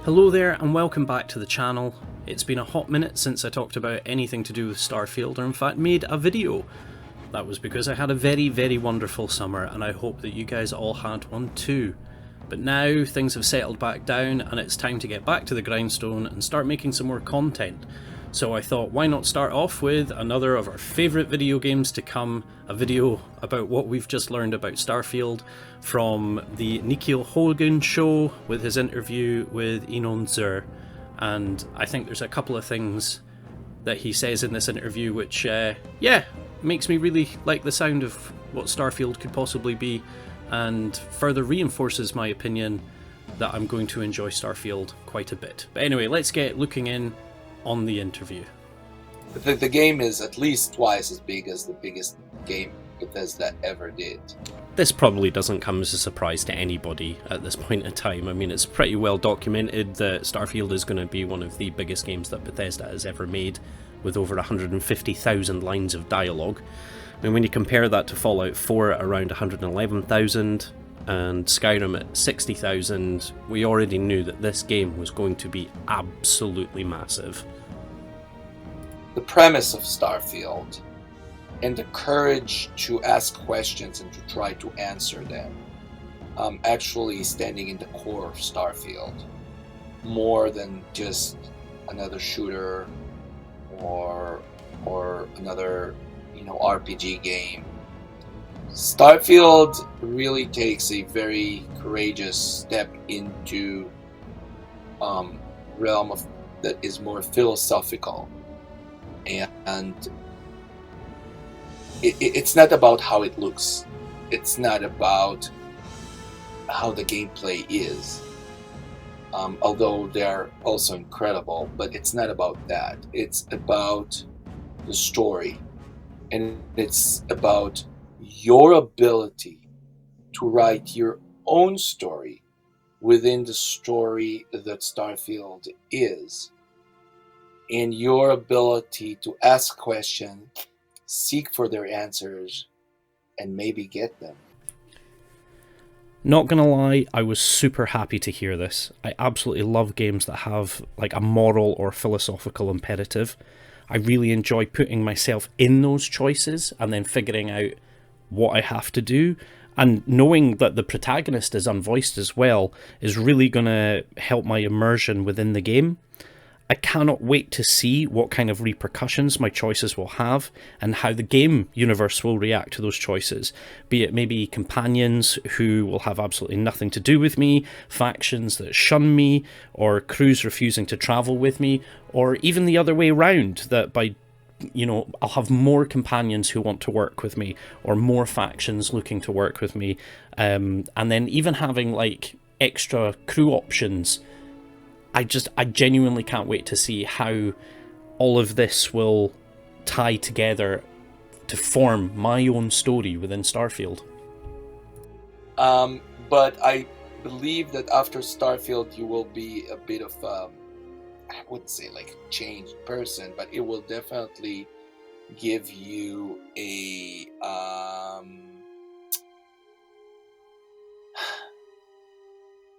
Hello there and welcome back to the channel. It's been a hot minute since I talked about anything to do with Starfield, or in fact made a video. That was because I had a very wonderful summer and I hope that you guys all had one too. But now things have settled back down and it's time to get back to the grindstone and start making some more content. So I thought, why not start off with another of our favourite video games to come, a video about what we've just learned about Starfield from the Nikhil Hogan show with his interview with Inon Zurs. And I think there's a couple of things that he says in this interview which, makes me really like the sound of what Starfield could possibly be, and further reinforces my opinion that I'm going to enjoy Starfield quite a bit. But anyway, let's get looking in on the interview. The game is at least twice as big as the biggest game Bethesda ever did. This probably doesn't come as a surprise to anybody at this point in time. I mean, it's pretty well documented that Starfield is going to be one of the biggest games that Bethesda has ever made, with over 150,000 lines of dialogue. I mean, when you compare that to Fallout 4 at around 111,000 and Skyrim at 60,000, we already knew that this game was going to be absolutely massive. The premise of Starfield and the courage to ask questions and to try to answer them actually standing in the core of Starfield, more than just another shooter or another RPG game. Starfield really takes a very courageous step into realm of that is more philosophical, and it's not about how it looks. It's not about how the gameplay is, although they're also incredible, but it's not about that. It's about the story, and it's about your ability to write your own story within the story that Starfield is, and your ability to ask questions, seek for their answers, and maybe get them. Not gonna lie, I was super happy to hear this. I absolutely love games that have like a moral or philosophical imperative. I really enjoy putting myself in those choices and then figuring out what I have to do, and knowing that the protagonist is unvoiced as well is really going to help my immersion within the game. I cannot wait to see what kind of repercussions my choices will have and how the game universe will react to those choices, be it maybe companions who will have absolutely nothing to do with me, factions that shun me, or crews refusing to travel with me, or even the other way around, that by I'll have more companions who want to work with me, or more factions looking to work with me, and then even having like extra crew options. I genuinely can't wait to see how all of this will tie together to form my own story within Starfield. But I believe that after Starfield you will be a bit of I wouldn't say like a changed person, but it will definitely give you a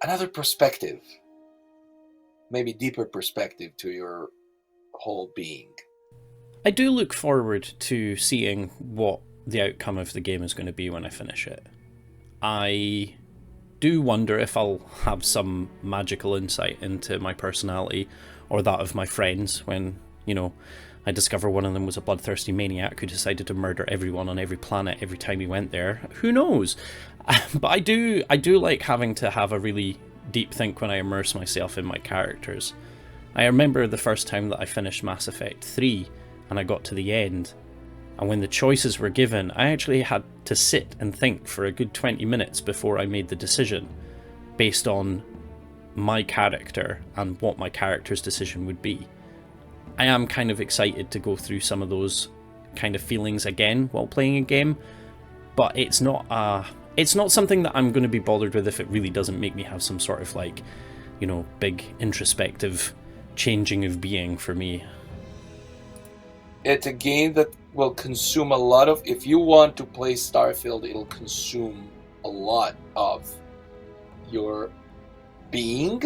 another perspective, maybe deeper perspective to your whole being. I do look forward to seeing what the outcome of the game is going to be when I finish it. I do wonder if I'll have some magical insight into my personality or that of my friends when, I discover one of them was a bloodthirsty maniac who decided to murder everyone on every planet every time he went there. Who knows? But I do like having to have a really deep think when I immerse myself in my characters. I remember the first time that I finished Mass Effect 3 and I got to the end, and when the choices were given, I actually had to sit and think for a good 20 minutes before I made the decision based on my character and what my character's decision would be. I am kind of excited to go through some of those kind of feelings again while playing a game, but it's not something that I'm going to be bothered with if it really doesn't make me have some sort of like, big introspective changing of being for me. It's a game that will consume a lot of, if you want to play Starfield, it'll consume a lot of your being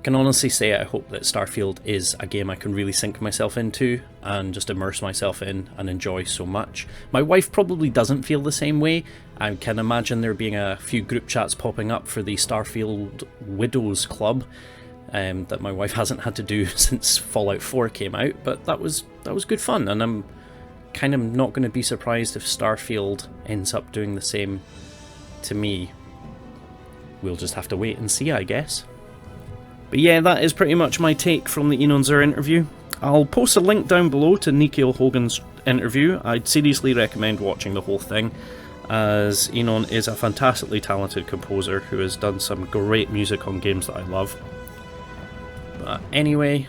can honestly say I hope that Starfield is a game I can really sink myself into and just immerse myself in and enjoy so much. My wife probably doesn't feel the same way. I can imagine there being a few group chats popping up for the Starfield Widows Club that my wife hasn't had to do since Fallout 4 came out, but that was good fun, and I'm kind of not going to be surprised if Starfield ends up doing the same to me. We'll just have to wait and see, I guess. But yeah, that is pretty much my take from the Inon Zurs interview. I'll post a link down below to Nikhil Hogan's interview. I'd seriously recommend watching the whole thing, as Inon is a fantastically talented composer who has done some great music on games that I love. But anyway,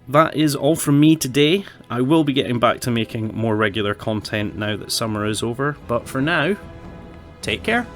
that is all from me today. I will be getting back to making more regular content now that summer is over, but for now, take care.